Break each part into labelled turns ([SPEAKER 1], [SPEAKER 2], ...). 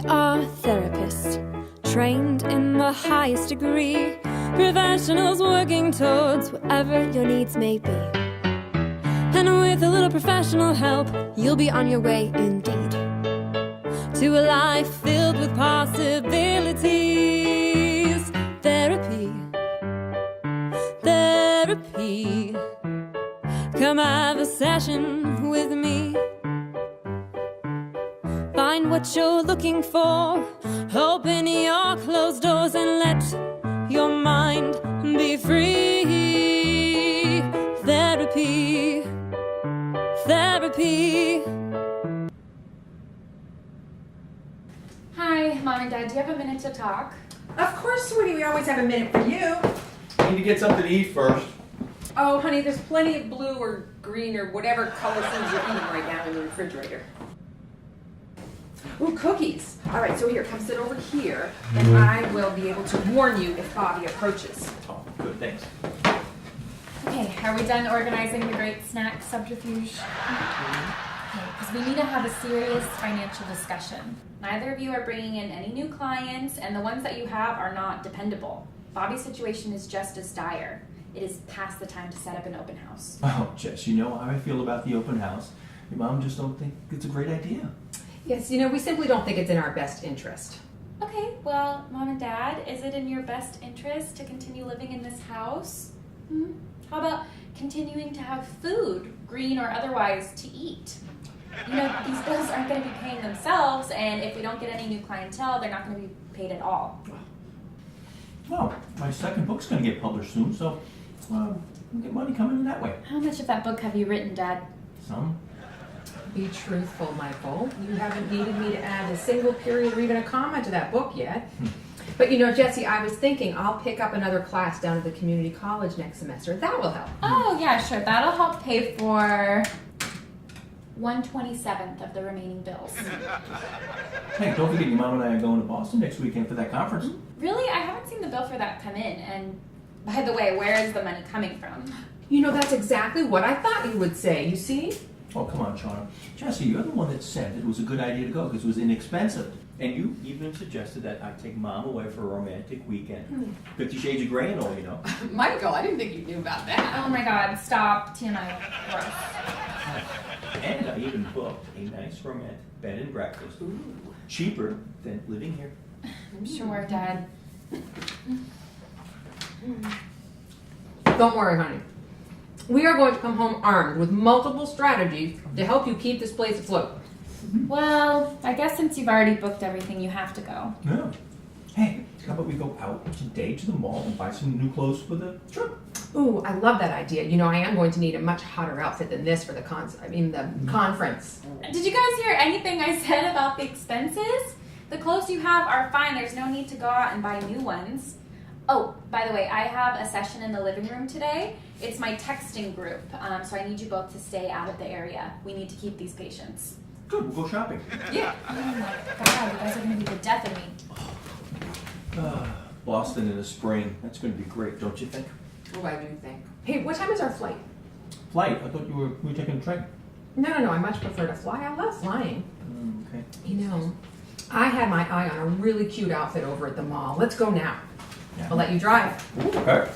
[SPEAKER 1] are therapists, trained in the highest degree, professionals working towards whatever your needs may be. And with a little professional help, you'll be on your way indeed to a life filled with possibilities. Therapy, therapy. Come have a session with me. Find what you're looking for. Open your closed doors and let your mind be free. Therapy, therapy.
[SPEAKER 2] Hi, Mom and Dad. Do you have a minute to talk?
[SPEAKER 3] Of course, sweetie. We always have a minute for you.
[SPEAKER 4] Need to get something to eat first.
[SPEAKER 3] Oh, honey, there's plenty of blue or green or whatever color things you're eating right now in the refrigerator. Ooh, cookies. All right, so here, come sit over here, and I will be able to warn you if Bobby approaches.
[SPEAKER 4] Oh, good, thanks.
[SPEAKER 2] Okay, are we done organizing the great snack subterfuge? Okay, because we need to have a serious financial discussion. Neither of you are bringing in any new clients, and the ones that you have are not dependable. Bobby's situation is just as dire. It is past the time to set up an open house.
[SPEAKER 4] Oh, Jess, you know how I feel about the open house. Your mom just don't think it's a great idea.
[SPEAKER 3] Yes, you know, we simply don't think it's in our best interest.
[SPEAKER 2] Okay, well, Mom and Dad, is it in your best interest to continue living in this house? How about continuing to have food, green or otherwise, to eat? You know, these bills aren't going to be paying themselves, and if we don't get any new clientele, they're not going to be paid at all.
[SPEAKER 4] Well, my second book's going to get published soon, so we'll get money coming in that way.
[SPEAKER 2] How much of that book have you written, Dad?
[SPEAKER 4] Some.
[SPEAKER 3] Be truthful, Michael. You haven't needed me to add a single period or even a comma to that book yet. But you know, Jessie, I was thinking I'll pick up another class down at the community college next semester. That will help.
[SPEAKER 2] Oh, yeah, sure. That'll help pay for 1/27th of the remaining bills.
[SPEAKER 4] Hey, don't forget your mom and I are going to Boston next weekend for that conference.
[SPEAKER 2] Really? I haven't seen the bill for that come in. And by the way, where is the money coming from?
[SPEAKER 3] You know, that's exactly what I thought you would say, you see?
[SPEAKER 4] Oh, come on, Shauna. Jesse, you're the one that said it was a good idea to go because it was inexpensive. And you even suggested that I take Mom away for a romantic weekend. 50 Shades of Grey and all, you know.
[SPEAKER 3] Michael, I didn't think you knew about that.
[SPEAKER 2] Oh my God, stop. TMI. Gross.
[SPEAKER 4] And I even booked a nice romantic bed and breakfast. Ooh. Cheaper than living here.
[SPEAKER 2] I'm sure, Dad.
[SPEAKER 3] Don't worry, honey. We are going to come home armed with multiple strategies to help you keep this place afloat.
[SPEAKER 2] Well, I guess since you've already booked everything, you have to go.
[SPEAKER 4] Yeah. Hey, how about we go out today to the mall and buy some new clothes for the trip?
[SPEAKER 3] Ooh, I love that idea. You know, I am going to need a much hotter outfit than this for the conference.
[SPEAKER 2] Did you guys hear anything I said about the expenses? The clothes you have are fine. There's no need to go out and buy new ones. Oh, by the way, I have a session in the living room today. It's my texting group, so I need you both to stay out of the area. We need to keep these patients.
[SPEAKER 4] Good, we'll go shopping.
[SPEAKER 3] Yeah.
[SPEAKER 2] Oh my God, you guys are going to be the death of me.
[SPEAKER 4] Boston in the spring. That's going to be great, don't you think?
[SPEAKER 3] Oh, I do think. Hey, what time is our flight?
[SPEAKER 4] Flight? I thought we were taking a train.
[SPEAKER 3] No, I much prefer to fly. I love flying.
[SPEAKER 4] Okay.
[SPEAKER 3] You know, I had my eye on a really cute outfit over at the mall. Let's go now.
[SPEAKER 4] Yeah.
[SPEAKER 3] I'll let you drive.
[SPEAKER 4] Okay.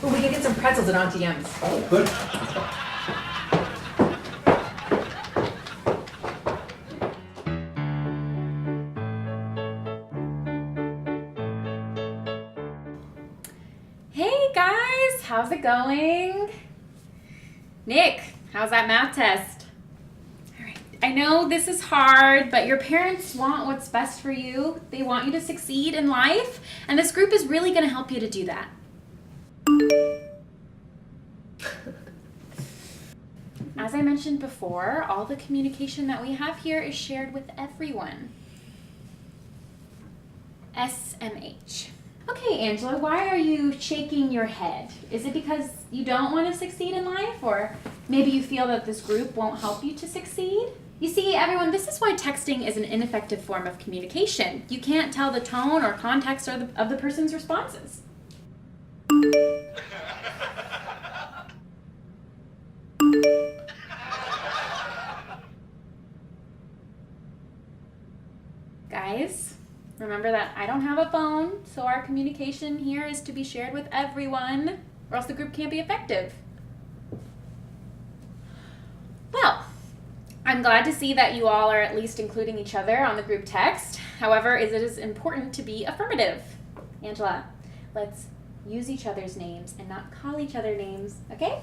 [SPEAKER 3] Oh, we can get some pretzels at Auntie M's.
[SPEAKER 4] Oh, good.
[SPEAKER 2] Hey guys, how's it going? Nick, how's that math test? All right, I know this is hard, but your parents want what's best for you. They want you to succeed in life, and this group is really going to help you to do that. As I mentioned before, all the communication that we have here is shared with everyone. SMH. Okay, Angela, why are you shaking your head? Is it because you don't want to succeed in life, or maybe you feel that this group won't help you to succeed? You see, everyone, this is why texting is an ineffective form of communication. You can't tell the tone or context of the person's responses. Guys, remember that I don't have a phone, so our communication here is to be shared with everyone, or else the group can't be effective. Well, I'm glad to see that you all are at least including each other on the group text. However, it is important to be affirmative. Angela, let's use each other's names and not call each other names, okay?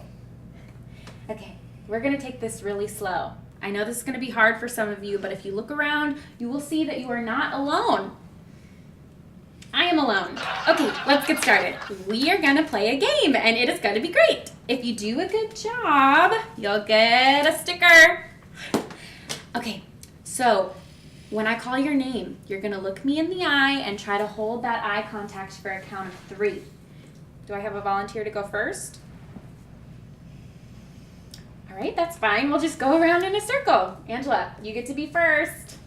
[SPEAKER 2] Okay, we're gonna take this really slow. I know this is gonna be hard for some of you, but if you look around, you will see that you are not alone. I am alone. Okay, let's get started. We are gonna play a game, and it is gonna be great. If you do a good job, you'll get a sticker. Okay, so when I call your name, you're gonna look me in the eye and try to hold that eye contact for a count of 3. Do I have a volunteer to go first? All right, that's fine. We'll just go around in a circle. Angela, you get to be first.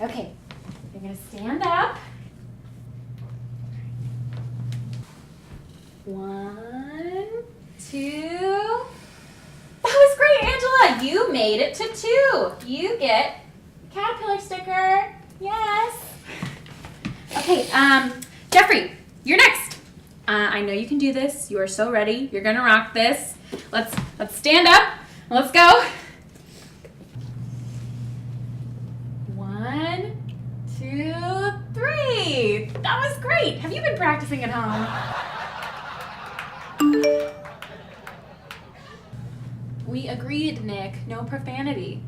[SPEAKER 2] Okay, you're gonna stand up. 1, 2. That was great, Angela. You made it to 2. You get a caterpillar sticker. Yes. Okay, Jeffrey, you're next. I know you can do this. You are so ready. You're gonna rock this. Let's stand up. Let's go. 1, 2, 3. That was great. Have you been practicing at home? We agreed, Nick. No profanity.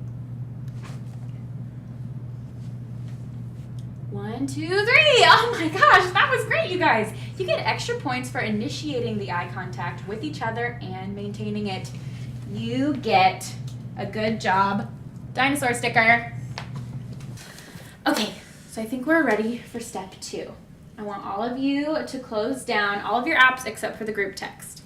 [SPEAKER 2] 1, 2, 3. Oh my gosh, that was great, you guys. You get extra points for initiating the eye contact with each other and maintaining it. You get a good job dinosaur sticker. Okay, so I think we're ready for step 2. I want all of you to close down all of your apps except for the group text.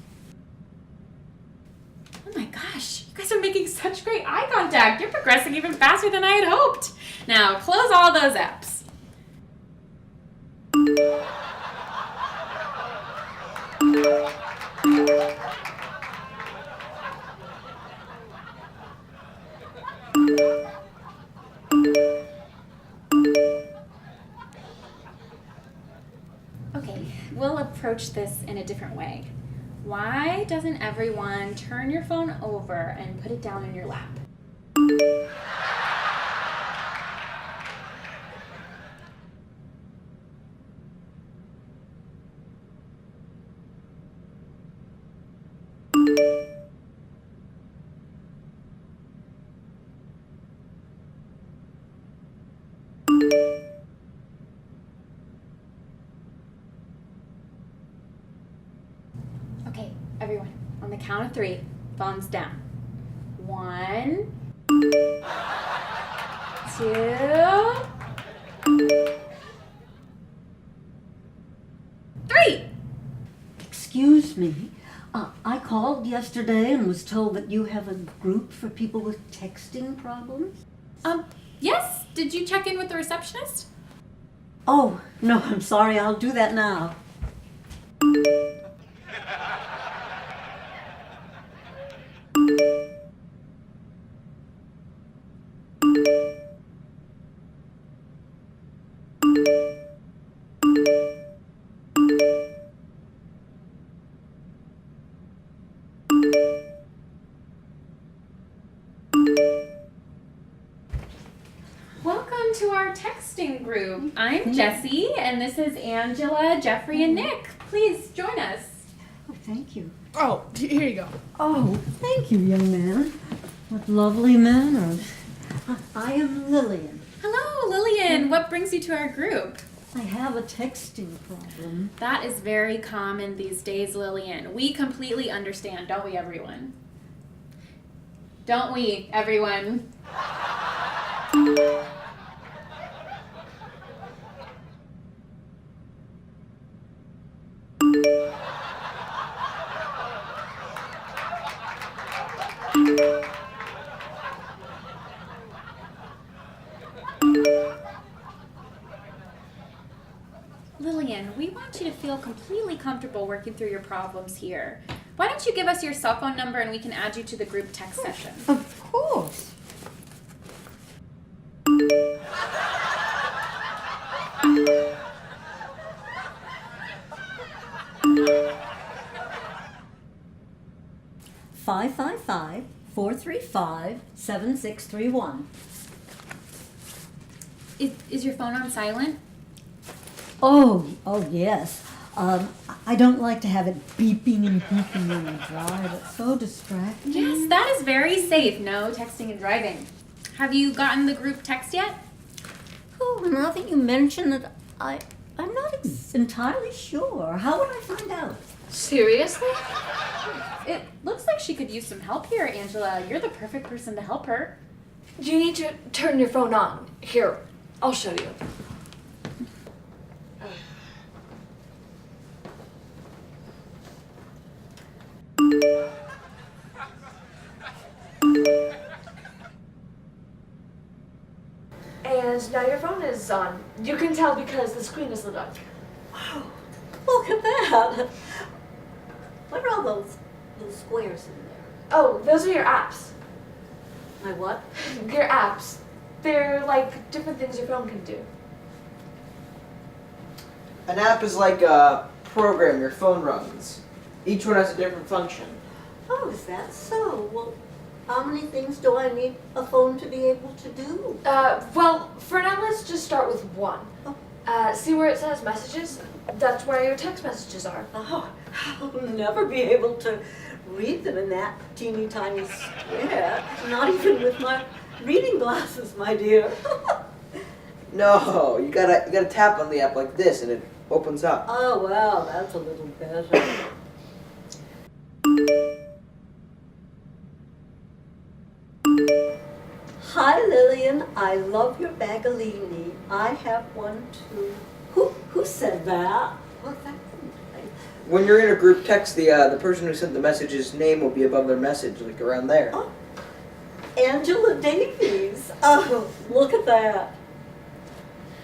[SPEAKER 2] Oh my gosh, you guys are making such great eye contact. You're progressing even faster than I had hoped. Now, close all those apps. Okay, we'll approach this in a different way. Why doesn't everyone turn your phone over and put it down in your lap? Okay, everyone, on the count of 3, phones down. 1, 2, 3.
[SPEAKER 5] Excuse me. I called yesterday and was told that you have a group for people with texting problems.
[SPEAKER 2] Yes, did you check in with the receptionist?
[SPEAKER 5] Oh, no, I'm sorry. I'll do that now.
[SPEAKER 2] Welcome to our texting group. I'm Jessie, and this is Angela, Jeffrey, and Nick. Please join us.
[SPEAKER 5] Oh, thank you.
[SPEAKER 6] Oh, here you go.
[SPEAKER 5] Oh, thank you, young man. What lovely manners. I am Lillian.
[SPEAKER 2] Hello, Lillian. What brings you to our group?
[SPEAKER 5] I have a texting problem.
[SPEAKER 2] That is very common these days, Lillian. We completely understand, don't we, everyone? Don't we, everyone? Lillian, we want you to feel completely comfortable working through your problems here. Why don't you give us your cell phone number and we can add you to the group text session?
[SPEAKER 5] Of course. 555-435-7631.
[SPEAKER 2] Is your phone on silent?
[SPEAKER 5] Oh, yes. I don't like to have it beeping and beeping when I drive. It's so distracting.
[SPEAKER 2] Yes, that is very safe. No texting and driving. Have you gotten the group text yet?
[SPEAKER 5] Oh, now that you mention it, I'm not entirely sure. How would I find out?
[SPEAKER 6] Seriously?
[SPEAKER 2] It looks like she could use some help here, Angela. You're the perfect person to help her.
[SPEAKER 6] You need to turn your phone on. Here, I'll show you. And now your phone is on. You can tell because the screen is lit up.
[SPEAKER 5] Wow, look at that. What are all those little squares in there?
[SPEAKER 6] Oh, those are your apps.
[SPEAKER 5] My what?
[SPEAKER 6] Your apps. They're like different things your phone can do.
[SPEAKER 7] An app is like a program your phone runs. Each one has a different function.
[SPEAKER 5] Oh, is that so? Well, how many things do I need a phone to be able to do?
[SPEAKER 6] Well, for now, let's just start with one.
[SPEAKER 5] Oh.
[SPEAKER 6] See where it says messages? That's where your text messages are.
[SPEAKER 5] Oh, I'll never be able to read them in that teeny tiny square. Not even with my reading glasses, my dear.
[SPEAKER 7] No, you gotta tap on the app like this and it opens up.
[SPEAKER 5] Oh, well, that's a little better. Hi, Lillian. I love your bagolini. I have one too. Who said that? Well, that's nice.
[SPEAKER 7] When you're in a group text, the person who sent the message's name will be above their message, like around there.
[SPEAKER 5] Oh, Angela Davies. Oh, look at that.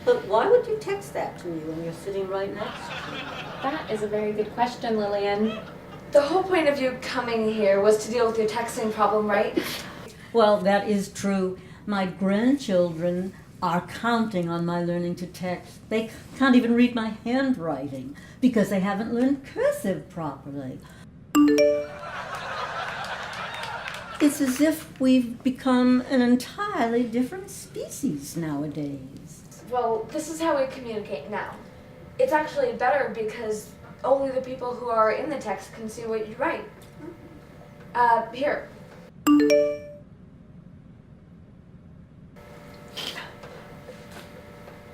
[SPEAKER 5] But why would you text that to me when you're sitting right next to me?
[SPEAKER 2] That is a very good question, Lillian.
[SPEAKER 6] The whole point of you coming here was to deal with your texting problem, right?
[SPEAKER 5] Well, that is true. My grandchildren are counting on my learning to text. They can't even read my handwriting because they haven't learned cursive properly. It's as if we've become an entirely different species nowadays.
[SPEAKER 6] Well, this is how we communicate now. It's actually better because only the people who are in the text can see what you write. Here.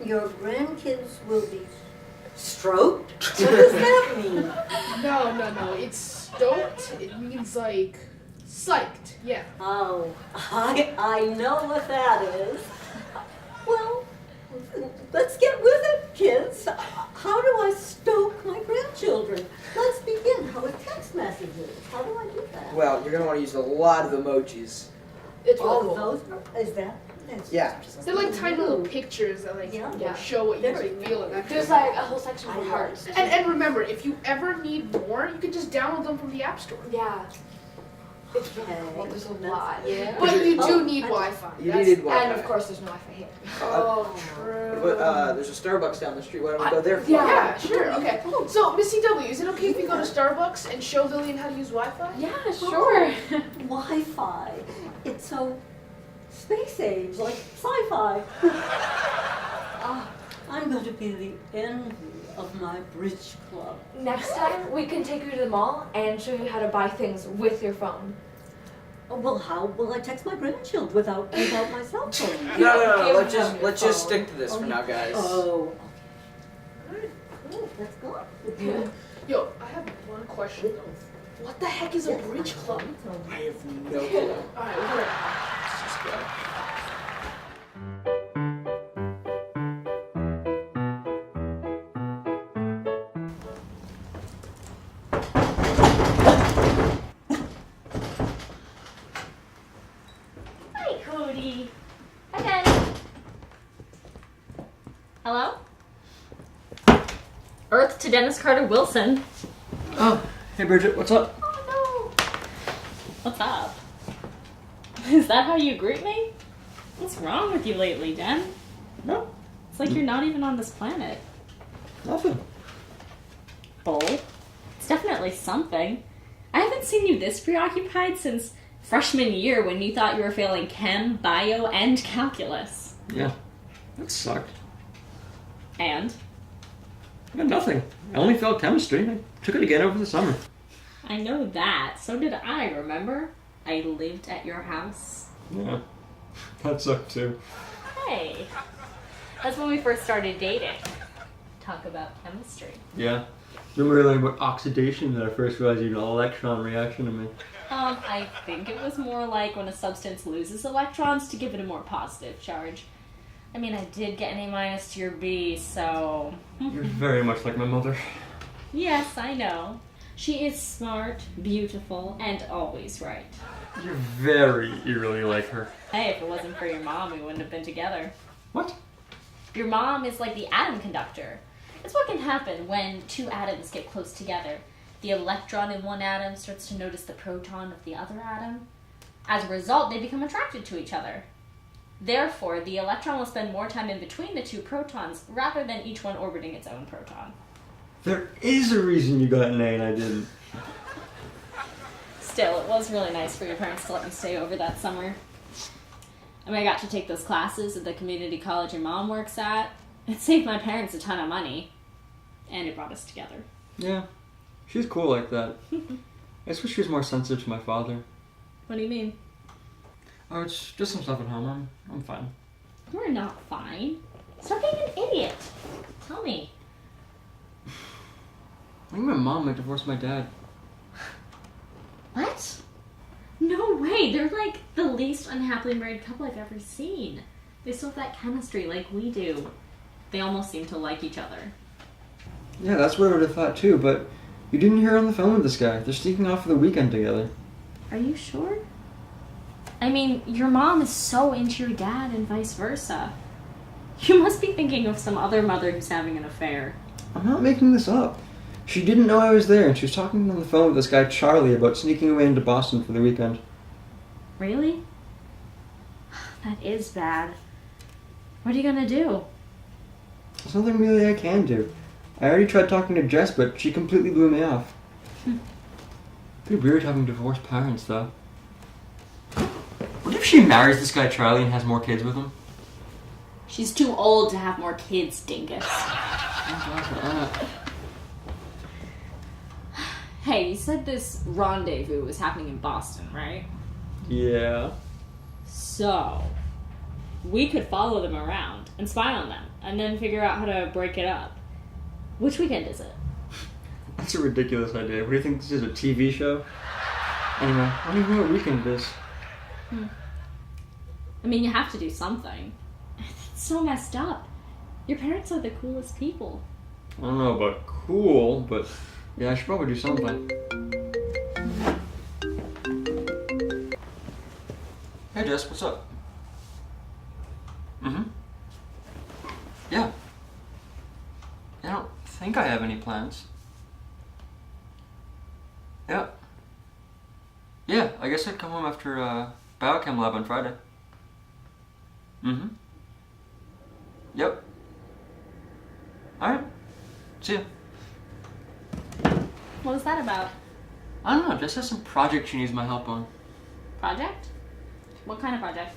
[SPEAKER 5] Your grandkids will be stroked? What does that mean?
[SPEAKER 8] No. It's stoked. It means like psyched. Yeah.
[SPEAKER 5] Oh, I know what that is. Well, let's get with it, kids. How do I stoke my grandchildren? Let's begin with text messages. How do I do that?
[SPEAKER 7] Well, you're gonna want to use a lot of emojis.
[SPEAKER 8] It's really
[SPEAKER 5] All
[SPEAKER 8] cool.
[SPEAKER 5] of those? Is that? That's
[SPEAKER 7] Yeah.
[SPEAKER 8] They're like tiny little pictures that like
[SPEAKER 6] Yeah.
[SPEAKER 8] show what you
[SPEAKER 5] Very
[SPEAKER 8] feel and that kind
[SPEAKER 6] There's
[SPEAKER 8] of
[SPEAKER 6] like a whole section for hearts.
[SPEAKER 8] And remember, if you ever need more, you can just download them from the App Store.
[SPEAKER 6] Yeah. It's
[SPEAKER 5] Okay.
[SPEAKER 6] well, there's a lot.
[SPEAKER 5] Yeah.
[SPEAKER 8] But you do
[SPEAKER 5] Oh,
[SPEAKER 8] need
[SPEAKER 5] I-
[SPEAKER 8] Wi-Fi.
[SPEAKER 7] You
[SPEAKER 8] That's-
[SPEAKER 7] needed Wi-Fi.
[SPEAKER 6] And of course, there's no Wi-Fi here.
[SPEAKER 8] Oh, true.
[SPEAKER 7] But there's a Starbucks down the street. Why don't we go there for
[SPEAKER 8] Yeah, sure, okay. So, Miss CW, is it okay if we go to Starbucks and show Lillian how to use Wi-Fi?
[SPEAKER 2] Yeah, sure.
[SPEAKER 5] Wi-Fi. It's so space age, like sci-fi. I'm going to be the envy of my bridge club.
[SPEAKER 6] Next time, we can take you to the mall and show you how to buy things with your phone.
[SPEAKER 5] Oh, well, how will I text my grandchildren without my cell phone?
[SPEAKER 7] No.
[SPEAKER 6] Give
[SPEAKER 7] Let's
[SPEAKER 6] them your
[SPEAKER 7] just
[SPEAKER 6] phone.
[SPEAKER 7] stick to this for now, guys.
[SPEAKER 5] Oh, okay. Oh, that's good.
[SPEAKER 8] Yo, I have one question though. What the heck is a bridge club?
[SPEAKER 7] I have no clue.
[SPEAKER 8] Alright, we'll be right back.
[SPEAKER 7] Let's just go.
[SPEAKER 2] Hi, Cody. Hi, Daddy.
[SPEAKER 9] Hello? Earth to Dennis Carter Wilson.
[SPEAKER 7] Oh, hey Bridget, what's up?
[SPEAKER 9] Oh no. What's up? Is that how you greet me? What's wrong with you lately, Den?
[SPEAKER 7] No,
[SPEAKER 9] It's like you're not even on this planet.
[SPEAKER 7] nothing.
[SPEAKER 9] Bull. It's definitely something. I haven't seen you this preoccupied since freshman year when you thought you were failing chem, bio, and calculus.
[SPEAKER 10] Yeah, that sucked.
[SPEAKER 9] And?
[SPEAKER 10] Yeah, nothing. I only failed chemistry. I took it again over the summer.
[SPEAKER 9] I know that. So did I, remember? I lived at your house.
[SPEAKER 10] Yeah, that sucked too.
[SPEAKER 9] Hey, that's when we first started dating. Talk about chemistry.
[SPEAKER 10] Yeah. Remember learning about oxidation that I first realized you know electron reaction to me.
[SPEAKER 9] I think it was more like when a substance loses electrons to give it a more positive charge. I mean, I did get an A- to your B, so...
[SPEAKER 10] You're very much like my mother.
[SPEAKER 9] Yes, I know. She is smart, beautiful, and always right.
[SPEAKER 10] You're very eerily like her.
[SPEAKER 9] Hey, if it wasn't for your mom, we wouldn't have been together.
[SPEAKER 10] What?
[SPEAKER 9] Your mom is like the atom conductor. It's what can happen when two atoms get close together. The electron in one atom starts to notice the proton of the other atom. As a result, they become attracted to each other. Therefore, the electron will spend more time in between the two protons rather than each one orbiting its own proton.
[SPEAKER 10] There is a reason you got an A and I didn't.
[SPEAKER 9] Still, it was really nice for your parents to let me stay over that summer. I mean, I got to take those classes at the community college your mom works at. It saved my parents a ton of money. And it brought us together.
[SPEAKER 10] Yeah, she's cool like that. I just wish she was more sensitive to my father.
[SPEAKER 9] What do you mean?
[SPEAKER 10] Oh, it's just some stuff at home. I'm fine.
[SPEAKER 9] You're not fine. Stop being an idiot. Tell me.
[SPEAKER 10] I think my mom might divorce my dad.
[SPEAKER 9] What? No way. They're like the least unhappily married couple I've ever seen. They still have that chemistry like we do. They almost seem to like each other.
[SPEAKER 10] Yeah, that's what I would have thought too, but you didn't hear her on the phone with this guy. They're sneaking off for the weekend together.
[SPEAKER 9] Are you sure? I mean, your mom is so into your dad and vice versa. You must be thinking of some other mother who's having an affair.
[SPEAKER 10] I'm not making this up. She didn't know I was there, and she was talking on the phone with this guy Charlie about sneaking away into Boston for the weekend.
[SPEAKER 9] Really? That is bad. What are you gonna do?
[SPEAKER 10] There's nothing really I can do. I already tried talking to Jess, but she completely blew me off. Pretty weird having divorced parents, though. What if she marries this guy Charlie and has more kids with him?
[SPEAKER 9] She's too old to have more kids, dingus. Hey, you said this rendezvous was happening in Boston, right?
[SPEAKER 10] Yeah.
[SPEAKER 9] So, we could follow them around and spy on them, and then figure out how to break it up. Which weekend is it?
[SPEAKER 10] That's a ridiculous idea. What do you think this is, a TV show? Anyway, I don't even know what weekend it is.
[SPEAKER 9] I mean, you have to do something. It's so messed up. Your parents are the coolest people.
[SPEAKER 10] I don't know about cool, but yeah, I should probably do something. Hey Jess, what's up? Yeah. I don't think I have any plans. Yeah. Yeah, I guess I'd come home after Biochem lab on Friday. Yep. Alright. See ya.
[SPEAKER 9] What was that about?
[SPEAKER 10] I don't know, Jess has some project she needs my help on.
[SPEAKER 9] Project? What kind of project?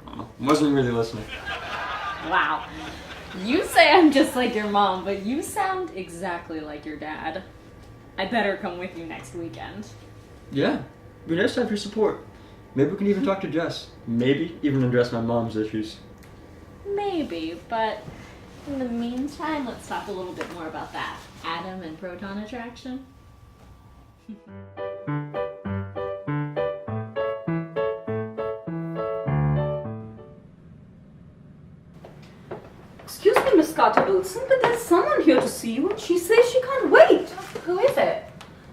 [SPEAKER 10] I don't know. Wasn't really listening.
[SPEAKER 9] Wow. You say I'm just like your mom, but you sound exactly like your dad. I better come with you next weekend.
[SPEAKER 10] Yeah. It'd be nice to have your support. Maybe we can even talk to Jess. Maybe even address my mom's issues.
[SPEAKER 9] Maybe, but in the meantime, let's talk a little bit more about that atom and proton attraction.
[SPEAKER 5] Excuse me, Miss Carter-Wilson, but there's someone here to see you, and she says she can't wait.
[SPEAKER 2] Who is it?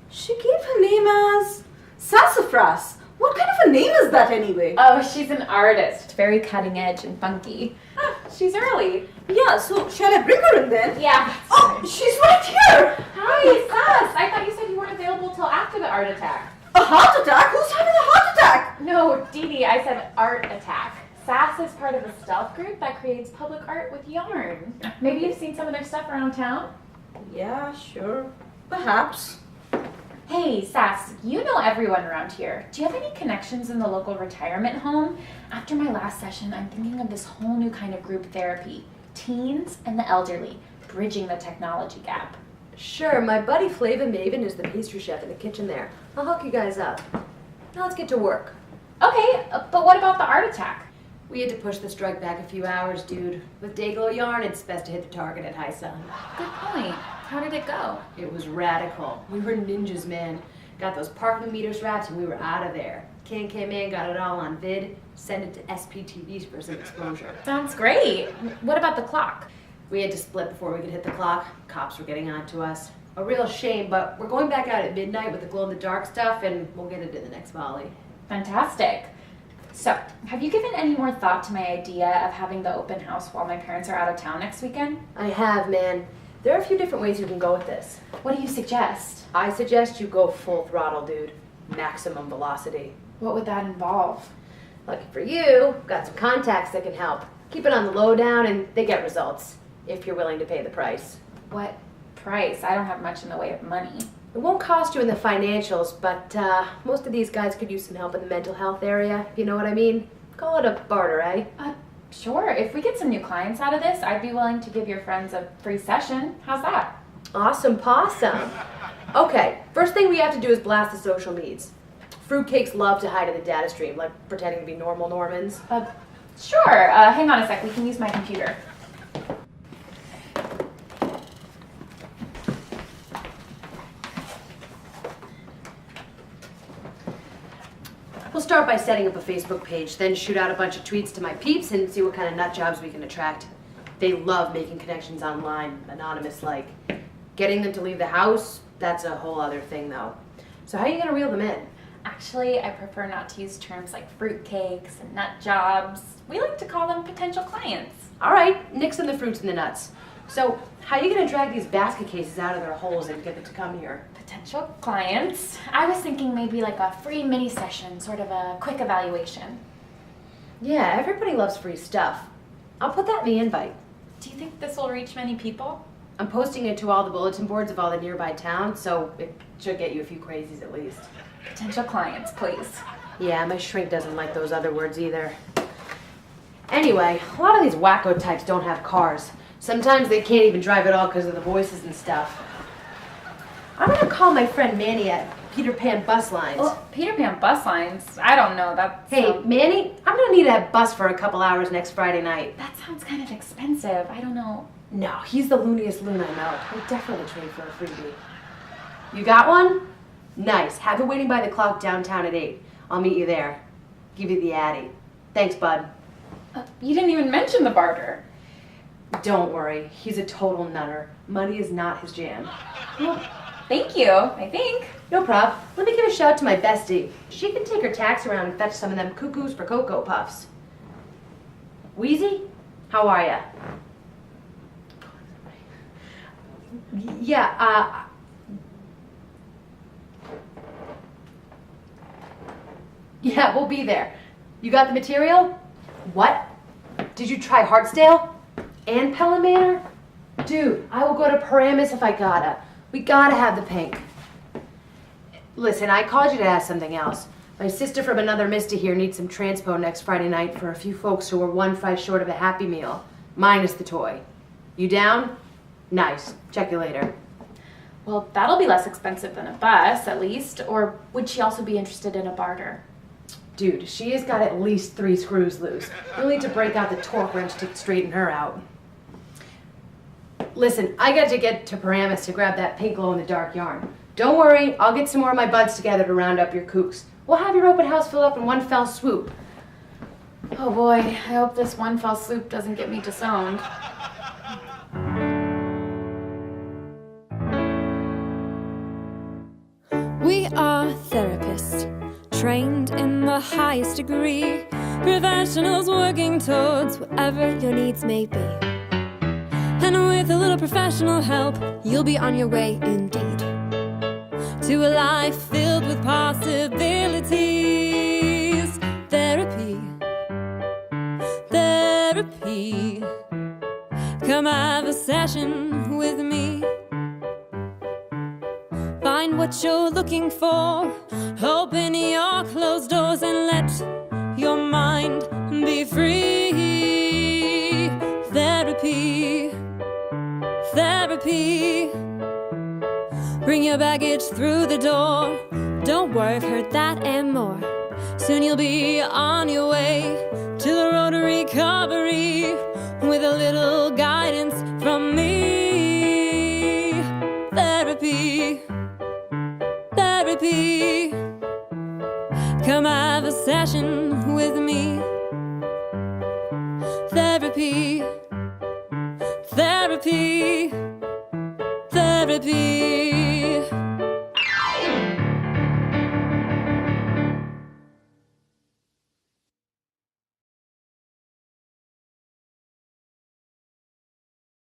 [SPEAKER 5] She gave her name as Sassafras. What kind of a name is that anyway?
[SPEAKER 2] Oh, she's an artist. Very cutting edge and funky. Ah, she's early.
[SPEAKER 5] Yeah, so shall I bring her in then?
[SPEAKER 2] Yeah.
[SPEAKER 5] Oh, she's right here!
[SPEAKER 2] Hi, Sass. I thought you said you weren't available till after the art attack.
[SPEAKER 5] A heart attack? Who's having a heart attack?
[SPEAKER 2] No, Dee Dee, I said art attack. Sass is part of a stealth group that creates public art with yarn. Maybe you've seen some of their stuff around town?
[SPEAKER 5] Yeah, sure. Perhaps.
[SPEAKER 2] Hey, Sass, you know everyone around here. Do you have any connections in the local retirement home? After my last session, I'm thinking of this whole new kind of group therapy. Teens and the elderly, bridging the technology gap.
[SPEAKER 11] Sure, my buddy Flava Maven is the pastry chef in the kitchen there. I'll hook you guys up. Now let's get to work.
[SPEAKER 2] Okay, but what about the art attack?
[SPEAKER 11] We had to push the strike back a few hours, dude. With Dayglow yarn, it's best to hit the target at high sun.
[SPEAKER 2] Good point. How did it go?
[SPEAKER 11] It was radical. We were ninjas, man. Got those parking meters wrapped and we were out of there. Can man got it all on vid, sent it to SPTV for some exposure.
[SPEAKER 2] Sounds great. What about the clock?
[SPEAKER 11] We had to split before we could hit the clock. Cops were getting on to us. A real shame, but we're going back out at midnight with the glow-in-the-dark stuff and we'll get it in the next volley.
[SPEAKER 2] Fantastic. So, have you given any more thought to my idea of having the open house while my parents are out of town next weekend?
[SPEAKER 11] I have, man. There are a few different ways you can go with this.
[SPEAKER 2] What do you suggest?
[SPEAKER 11] I suggest you go full throttle, dude. Maximum velocity.
[SPEAKER 2] What would that involve?
[SPEAKER 11] Lucky for you, got some contacts that can help. Keep it on the lowdown and they get results, if you're willing to pay the price.
[SPEAKER 2] What price? I don't have much in the way of money.
[SPEAKER 11] It won't cost you in the financials, but most of these guys could use some help in the mental health area, if you know what I mean. Call it a barter, eh?
[SPEAKER 2] Sure. If we get some new clients out of this, I'd be willing to give your friends a free session. How's that?
[SPEAKER 11] Awesome possum. Okay, first thing we have to do is blast the social meds. Fruitcakes love to hide in the data stream, like pretending to be normal Normans.
[SPEAKER 2] Sure. Hang on a sec. We can use my computer.
[SPEAKER 11] We'll start by setting up a Facebook page, then shoot out a bunch of tweets to my peeps and see what kind of nut jobs we can attract. They love making connections online, anonymous like. Getting them to leave the house, that's a whole other thing though. So how are you gonna reel them in?
[SPEAKER 2] Actually, I prefer not to use terms like fruitcakes and nut jobs. We like to call them potential clients.
[SPEAKER 11] All right, nix in the fruits and the nuts. So how are you gonna drag these basket cases out of their holes and get them to come here?
[SPEAKER 2] Potential clients. I was thinking maybe like a free mini session, sort of a quick evaluation.
[SPEAKER 11] Yeah, everybody loves free stuff. I'll put that in the invite.
[SPEAKER 2] Do you think this will reach many people?
[SPEAKER 11] I'm posting it to all the bulletin boards of all the nearby towns, so it should get you a few crazies at least.
[SPEAKER 2] Potential clients, please.
[SPEAKER 11] Yeah, my shrink doesn't like those other words either. Anyway, a lot of these wacko types don't have cars. Sometimes they can't even drive at all because of the voices and stuff. I'm gonna call my friend Manny at Peter Pan Bus Lines.
[SPEAKER 2] Well, Peter Pan Bus Lines? I don't know.
[SPEAKER 11] Hey, Manny, I'm gonna need a bus for a couple hours next Friday night.
[SPEAKER 2] That sounds kind of expensive. I don't know.
[SPEAKER 11] No, he's the looniest loon I know. He'll definitely trade for a freebie. You got one? Nice. Have it waiting by the clock downtown at 8. I'll meet you there. Give you the Addy. Thanks, bud.
[SPEAKER 2] You didn't even mention the barter.
[SPEAKER 11] Don't worry. He's a total nutter. Money is not his jam.
[SPEAKER 2] Well, thank you, I think.
[SPEAKER 11] No prob. Let me give a shout to my bestie. She can take her tax around and fetch some of them cuckoos for Cocoa Puffs. Wheezy? How are ya? Yeah, yeah, we'll be there. You got the material? What? Did you try Hartsdale? And Pelham Manor? Dude, I will go to Paramus if I gotta. We gotta have the pink. Listen, I called you to ask something else. My sister from another Mista here needs some transpo next Friday night for a few folks who are one fry short of a Happy Meal, minus the toy. You down? Nice. Check you later.
[SPEAKER 2] Well, that'll be less expensive than a bus, at least. Or would she also be interested in a barter?
[SPEAKER 11] Dude, she has got at least 3 screws loose. We'll need to break out the torque wrench to straighten her out. Listen, I got to get to Paramus to grab that pink glow-in-the-dark yarn. Don't worry, I'll get some more of my buds together to round up your kooks. We'll have your open house filled up in one fell swoop.
[SPEAKER 2] Oh boy, I hope this one fell swoop doesn't get me disowned.
[SPEAKER 1] We are therapists, trained in the highest degree, professionals working towards whatever your needs may be. And with a little professional help, you'll be on your way indeed to a life filled with possibilities. Therapy, therapy. Come have a session with me. find what you're looking for. Open your closed doors and let your mind be free. Therapy, therapy. Bring your baggage through the door. Don't worry, I've heard that and more. Soon you'll be on your way to the road to recovery with a little guidance from me. Therapy, therapy. Come have a session with me. Therapy, therapy, therapy.